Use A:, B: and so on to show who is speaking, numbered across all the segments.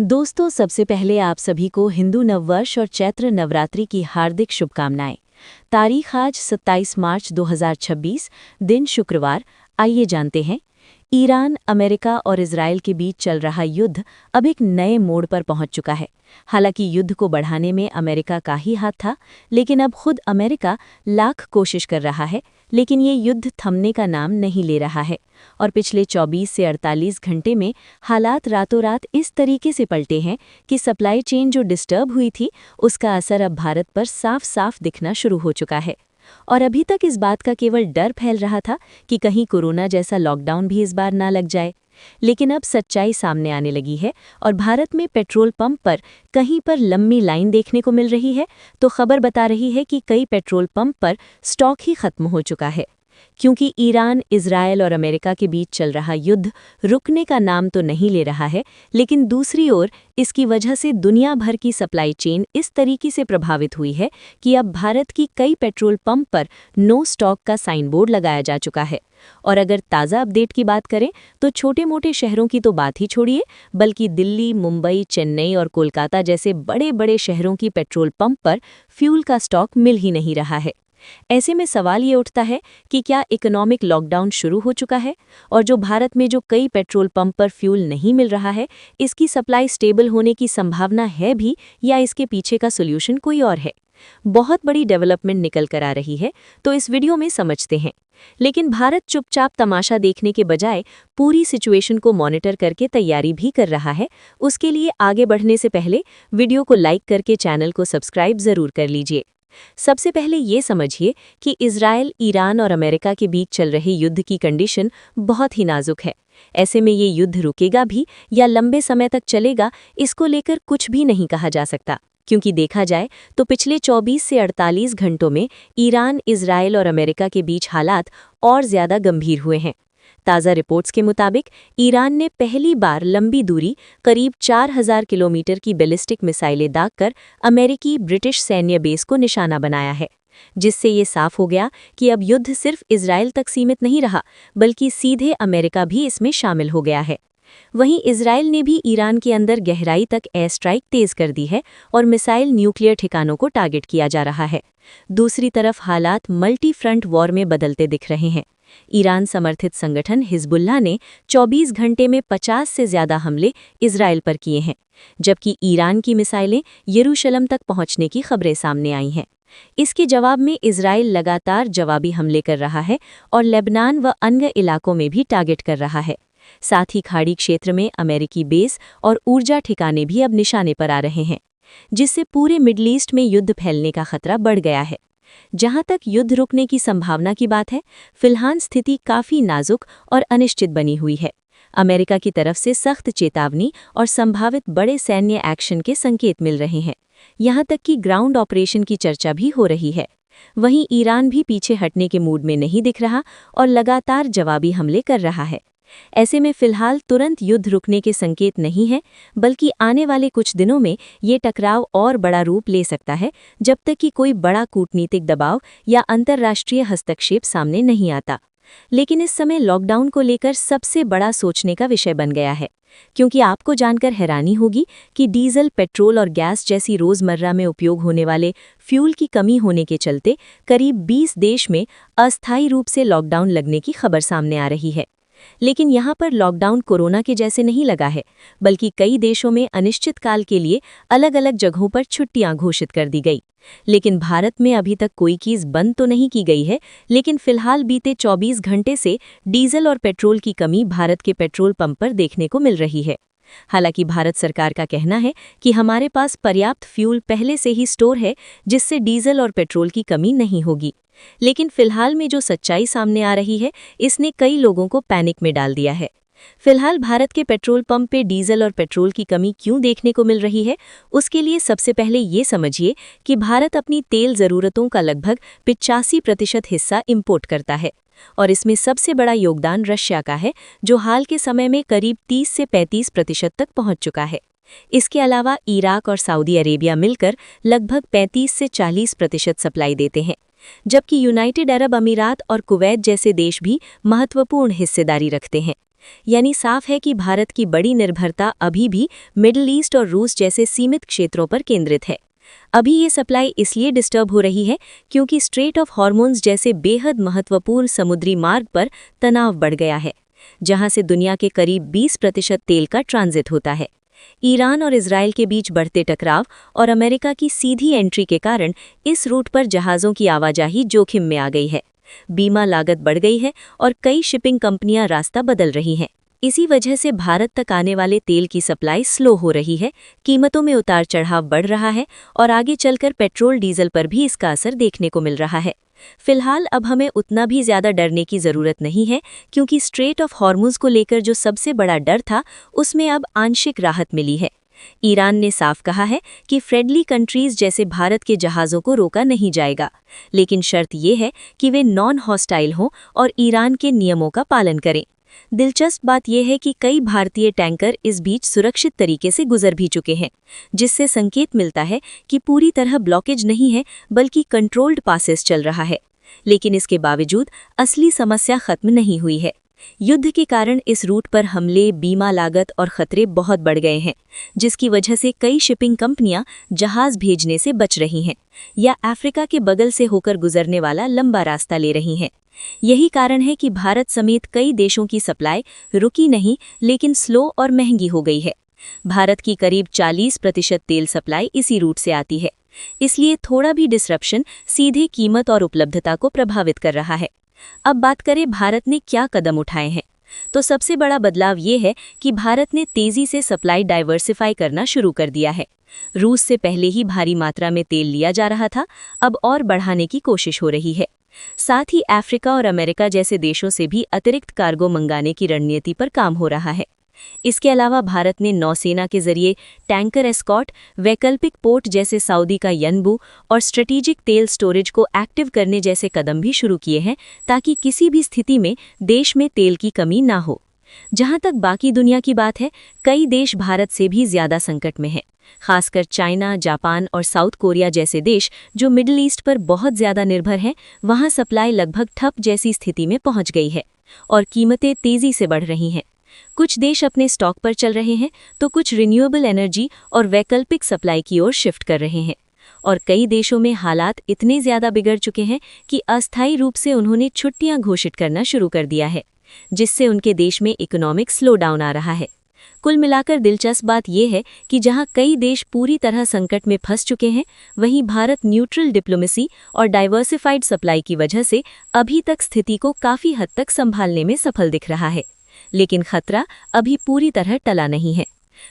A: दोस्तों, सबसे पहले आप सभी को हिंदू नववर्ष और चैत्र नवरात्रि की हार्दिक शुभकामनाएं। तारीख आज 27 मार्च 2026, दिन शुक्रवार। आइए जानते हैं। ईरान, अमेरिका और इजरायल के बीच चल रहा युद्ध अब एक नए मोड़ पर पहुंच चुका है। हालांकि युद्ध को बढ़ाने में अमेरिका का ही हाथ था, लेकिन अब खुद अमेरिका लाख कोशिश कर रहा है, लेकिन ये युद्ध थमने का नाम नहीं ले रहा है। और पिछले 24 से 48 घंटे में हालात रातों रात इस तरीके से पलटे हैं कि सप्लाई चेन जो डिस्टर्ब हुई थी, उसका असर अब भारत पर साफ साफ दिखना शुरू हो चुका है। और अभी तक इस बात का केवल डर फैल रहा था कि कहीं कोरोना जैसा लॉकडाउन भी इस बार ना लग जाए। लेकिन अब सच्चाई सामने आने लगी है और भारत में पेट्रोल पंप पर कहीं पर लंबी लाइन देखने को मिल रही है, तो खबर बता रही है कि कई पेट्रोल पंप पर स्टॉक ही खत्म हो चुका है। क्योंकि ईरान, इजरायल और अमेरिका के बीच चल रहा युद्ध रुकने का नाम तो नहीं ले रहा है, लेकिन दूसरी ओर इसकी वजह से दुनिया भर की सप्लाई चेन इस तरीके से प्रभावित हुई है कि अब भारत की कई पेट्रोल पंप पर नो स्टॉक का साइन बोर्ड लगाया जा चुका है। और अगर ताज़ा अपडेट की बात करें तो छोटे मोटे शहरों की तो बात ही छोड़िए, बल्कि दिल्ली, मुंबई, चेन्नई और कोलकाता जैसे बड़े बड़े शहरों की पेट्रोल पंप पर फ्यूल का स्टॉक मिल ही नहीं रहा है। ऐसे में सवाल ये उठता है कि क्या इकोनॉमिक लॉकडाउन शुरू हो चुका है, और जो भारत में जो कई पेट्रोल पंप पर फ्यूल नहीं मिल रहा है, इसकी सप्लाई स्टेबल होने की संभावना है भी, या इसके पीछे का सोल्यूशन कोई और है? बहुत बड़ी डेवलपमेंट निकल कर आ रही है, तो इस वीडियो में समझते हैं। लेकिन भारत चुपचाप तमाशा देखने के बजाय पूरी सिचुएशन को मॉनिटर करके तैयारी भी कर रहा है। उसके लिए आगे बढ़ने से पहले वीडियो को लाइक करके चैनल को सब्सक्राइब जरूर कर लीजिए। सबसे पहले ये समझिए कि इजरायल, ईरान और अमेरिका के बीच चल रहे युद्ध की कंडीशन बहुत ही नाजुक है। ऐसे में ये युद्ध रुकेगा भी या लंबे समय तक चलेगा, इसको लेकर कुछ भी नहीं कहा जा सकता। क्योंकि देखा जाए तो पिछले 24 से 48 घंटों में ईरान, इजरायल और अमेरिका के बीच हालात और ज़्यादा गंभीर हुए हैं। ताज़ा रिपोर्ट्स के मुताबिक ईरान ने पहली बार लंबी दूरी करीब 4000 किलोमीटर की बैलिस्टिक मिसाइलें दागकर अमेरिकी ब्रिटिश सैन्य बेस को निशाना बनाया है, जिससे ये साफ हो गया कि अब युद्ध सिर्फ इजरायल तक सीमित नहीं रहा, बल्कि सीधे अमेरिका भी इसमें शामिल हो गया है। वहीं इजरायल ने भी ईरान के अंदर गहराई तक एयर स्ट्राइक तेज कर दी है और मिसाइल न्यूक्लियर ठिकानों को टारगेट किया जा रहा है। दूसरी तरफ हालात मल्टी फ्रंट वॉर में बदलते दिख रहे हैं। ईरान समर्थित संगठन हिजबुल्लाह ने 24 घंटे में 50 से ज़्यादा हमले इजरायल पर किए हैं, जबकि ईरान की मिसाइलें यरूशलेम तक पहुंचने की खबरें सामने आई हैं। इसके जवाब में इजरायल लगातार जवाबी हमले कर रहा है और लेबनान व अन्य इलाकों में भी टारगेट कर रहा है। साथ ही खाड़ी क्षेत्र में अमेरिकी बेस और ऊर्जा ठिकाने भी अब निशाने पर आ रहे हैं, जिससे पूरे मिडल ईस्ट में युद्ध फैलने का खतरा बढ़ गया है। जहां तक युद्ध रुकने की संभावना की बात है, फिलहाल स्थिति काफ़ी नाजुक और अनिश्चित बनी हुई है। अमेरिका की तरफ से सख्त चेतावनी और संभावित बड़े सैन्य एक्शन के संकेत मिल रहे हैं। यहां तक कि ग्राउंड ऑपरेशन की चर्चा भी हो रही है। वहीं ईरान भी पीछे हटने के मूड में नहीं दिख रहा और लगातार जवाबी हमले कर रहा है। ऐसे में फिलहाल तुरंत युद्ध रुकने के संकेत नहीं है, बल्कि आने वाले कुछ दिनों में ये टकराव और बड़ा रूप ले सकता है, जब तक कि कोई बड़ा कूटनीतिक दबाव या अंतर्राष्ट्रीय हस्तक्षेप सामने नहीं आता। लेकिन इस समय लॉकडाउन को लेकर सबसे बड़ा सोचने का विषय बन गया है, क्योंकि आपको जानकर हैरानी होगी कि डीजल, पेट्रोल और गैस जैसी रोज़मर्रा में उपयोग होने वाले फ्यूल की कमी होने के चलते करीब 20 देश में अस्थायी रूप से लॉकडाउन लगने की खबर सामने आ रही है। लेकिन यहाँ पर लॉकडाउन कोरोना के जैसे नहीं लगा है, बल्कि कई देशों में अनिश्चित काल के लिए अलग अलग जगहों पर छुट्टियां घोषित कर दी गई। लेकिन भारत में अभी तक कोई चीज़ बंद तो नहीं की गई है, लेकिन फिलहाल बीते 24 घंटे से डीजल और पेट्रोल की कमी भारत के पेट्रोल पंप पर देखने को मिल रही है। हालांकि भारत सरकार का कहना है कि हमारे पास पर्याप्त फ्यूल पहले से ही स्टोर है, जिससे डीजल और पेट्रोल की कमी नहीं होगी। लेकिन फिलहाल में जो सच्चाई सामने आ रही है, इसने कई लोगों को पैनिक में डाल दिया है। फिलहाल भारत के पेट्रोल पंप पे डीजल और पेट्रोल की कमी क्यों देखने को मिल रही है, उसके लिए सबसे पहले ये समझिए कि भारत अपनी तेल ज़रूरतों का लगभग 85% हिस्सा इंपोर्ट करता है, और इसमें सबसे बड़ा योगदान रशिया का है, जो हाल के समय में करीब 30 से 35% तक पहुंच चुका है। इसके अलावा इराक और सऊदी अरेबिया मिलकर लगभग 35 से 40% सप्लाई देते हैं, जबकि यूनाइटेड अरब अमीरात और कुवैत जैसे देश भी महत्वपूर्ण हिस्सेदारी रखते हैं। यानी साफ है कि भारत की बड़ी निर्भरता अभी भी मिडिल ईस्ट और रूस जैसे सीमित क्षेत्रों पर केंद्रित है। अभी ये सप्लाई इसलिए डिस्टर्ब हो रही है क्योंकि स्ट्रेट ऑफ हॉर्मोन्स जैसे बेहद महत्वपूर्ण समुद्री मार्ग पर तनाव बढ़ गया है, जहां से दुनिया के करीब 20% तेल का ट्रांजिट होता है। ईरान और इजराइल के बीच बढ़ते टकराव और अमेरिका की सीधी एंट्री के कारण इस रूट पर जहाज़ों की आवाजाही जोखिम में आ गई है। बीमा लागत बढ़ गई है और कई शिपिंग कंपनियां रास्ता बदल रही हैं। इसी वजह से भारत तक आने वाले तेल की सप्लाई स्लो हो रही है, कीमतों में उतार चढ़ाव बढ़ रहा है और आगे चलकर पेट्रोल डीजल पर भी इसका असर देखने को मिल रहा है। फिलहाल अब हमें उतना भी ज्यादा डरने की जरूरत नहीं है, क्योंकि स्ट्रेट ऑफ हॉर्मुज को लेकर जो सबसे बड़ा डर था उसमें अब आंशिक राहत मिली है। ईरान ने साफ कहा है कि फ्रेंडली कंट्रीज जैसे भारत के जहाज़ों को रोका नहीं जाएगा, लेकिन शर्त यह है कि वे नॉन हॉस्टाइल हों और ईरान के नियमों का पालन करें। दिलचस्प बात यह है कि कई भारतीय टैंकर इस बीच सुरक्षित तरीके से गुजर भी चुके हैं, जिससे संकेत मिलता है कि पूरी तरह ब्लॉकेज नहीं है बल्कि कंट्रोल्ड पासेस चल रहा है। लेकिन इसके बावजूद असली समस्या खत्म नहीं हुई है। युद्ध के कारण इस रूट पर हमले, बीमा लागत और खतरे बहुत बढ़ गए हैं, जिसकी वजह से कई शिपिंग कंपनियां जहाज भेजने से बच रही हैं या अफ्रीका के बगल से होकर गुजरने वाला लंबा रास्ता ले रही हैं। यही कारण है कि भारत समेत कई देशों की सप्लाई रुकी नहीं, लेकिन स्लो और महंगी हो गई है। भारत की करीब 40% तेल सप्लाई इसी रूट से आती है, इसलिए थोड़ा भी डिसरप्शन सीधे कीमत और उपलब्धता को प्रभावित कर रहा है। अब बात करें भारत ने क्या कदम उठाए हैं, तो सबसे बड़ा बदलाव ये है कि भारत ने तेजी से सप्लाई डाइवर्सिफाई करना शुरू कर दिया है। रूस से पहले ही भारी मात्रा में तेल लिया जा रहा था, अब और बढ़ाने की कोशिश हो रही है। साथ ही अफ्रीका और अमेरिका जैसे देशों से भी अतिरिक्त कार्गो मंगाने की रणनीति पर काम हो रहा है। इसके अलावा भारत ने नौसेना के जरिए टैंकर एस्कॉर्ट, वैकल्पिक पोर्ट जैसे सऊदी का यनबू और स्ट्रेटेजिक तेल स्टोरेज को एक्टिव करने जैसे कदम भी शुरू किए हैं, ताकि किसी भी स्थिति में देश में तेल की कमी ना हो। जहां तक बाकी दुनिया की बात है, कई देश भारत से भी ज्यादा संकट में हैं, खासकर चाइना, जापान और साउथ कोरिया जैसे देश जो मिडिल ईस्ट पर बहुत ज्यादा निर्भर हैं। वहां सप्लाई लगभग ठप जैसी स्थिति में पहुंच गई है और कीमतें तेजी से बढ़ रही हैं। कुछ देश अपने स्टॉक पर चल रहे हैं, तो कुछ रिन्यूएबल एनर्जी और वैकल्पिक सप्लाई की ओर शिफ्ट कर रहे हैं। और कई देशों में हालात इतने ज्यादा बिगड़ चुके हैं कि अस्थायी रूप से उन्होंने छुट्टियां घोषित करना शुरू कर दिया है, जिससे उनके देश में इकोनॉमिक स्लो डाउन आ रहा है। कुल मिलाकर दिलचस्प बात यह है कि जहां कई देश पूरी तरह संकट में फंस चुके हैं, वहीं भारत न्यूट्रल डिप्लोमेसी और डाइवर्सिफाइड सप्लाई की वजह से अभी तक स्थिति को काफी हद तक संभालने में सफल दिख रहा है। लेकिन खतरा अभी पूरी तरह टला नहीं है।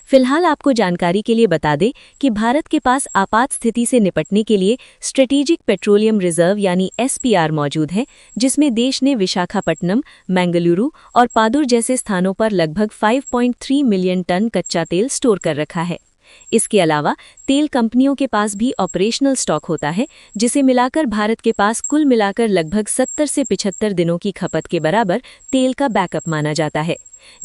A: फिलहाल आपको जानकारी के लिए बता दें कि भारत के पास आपात स्थिति से निपटने के लिए स्ट्रेटेजिक पेट्रोलियम रिजर्व यानी SPR मौजूद है, जिसमें देश ने विशाखापट्टनम, बेंगलुरु और पादुर जैसे स्थानों पर लगभग 5.3 मिलियन टन कच्चा तेल स्टोर कर रखा है। इसके अलावा तेल कंपनियों के पास भी ऑपरेशनल स्टॉक होता है, जिसे मिलाकर भारत के पास कुल मिलाकर लगभग 70 से 75 दिनों की खपत के बराबर तेल का बैकअप माना जाता है,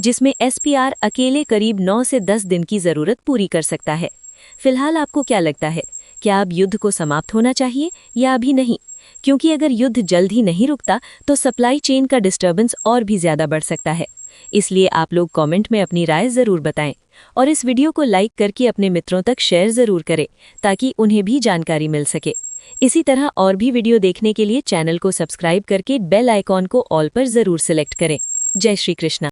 A: जिसमें SPR अकेले करीब 9 से 10 दिन की जरूरत पूरी कर सकता है। फिलहाल आपको क्या लगता है, क्या अब युद्ध को समाप्त होना चाहिए या अभी नहीं? क्योंकि अगर युद्ध जल्द ही नहीं रुकता तो सप्लाई चेन का डिस्टर्बेंस और भी ज्यादा बढ़ सकता है। इसलिए आप लोग कमेंट में अपनी राय जरूर बताएं और इस वीडियो को लाइक करके अपने मित्रों तक शेयर जरूर करें, ताकि उन्हें भी जानकारी मिल सके। इसी तरह और भी वीडियो देखने के लिए चैनल को सब्सक्राइब करके बेल आइकॉन को ऑल पर जरूर सिलेक्ट करें। जय श्री कृष्ण।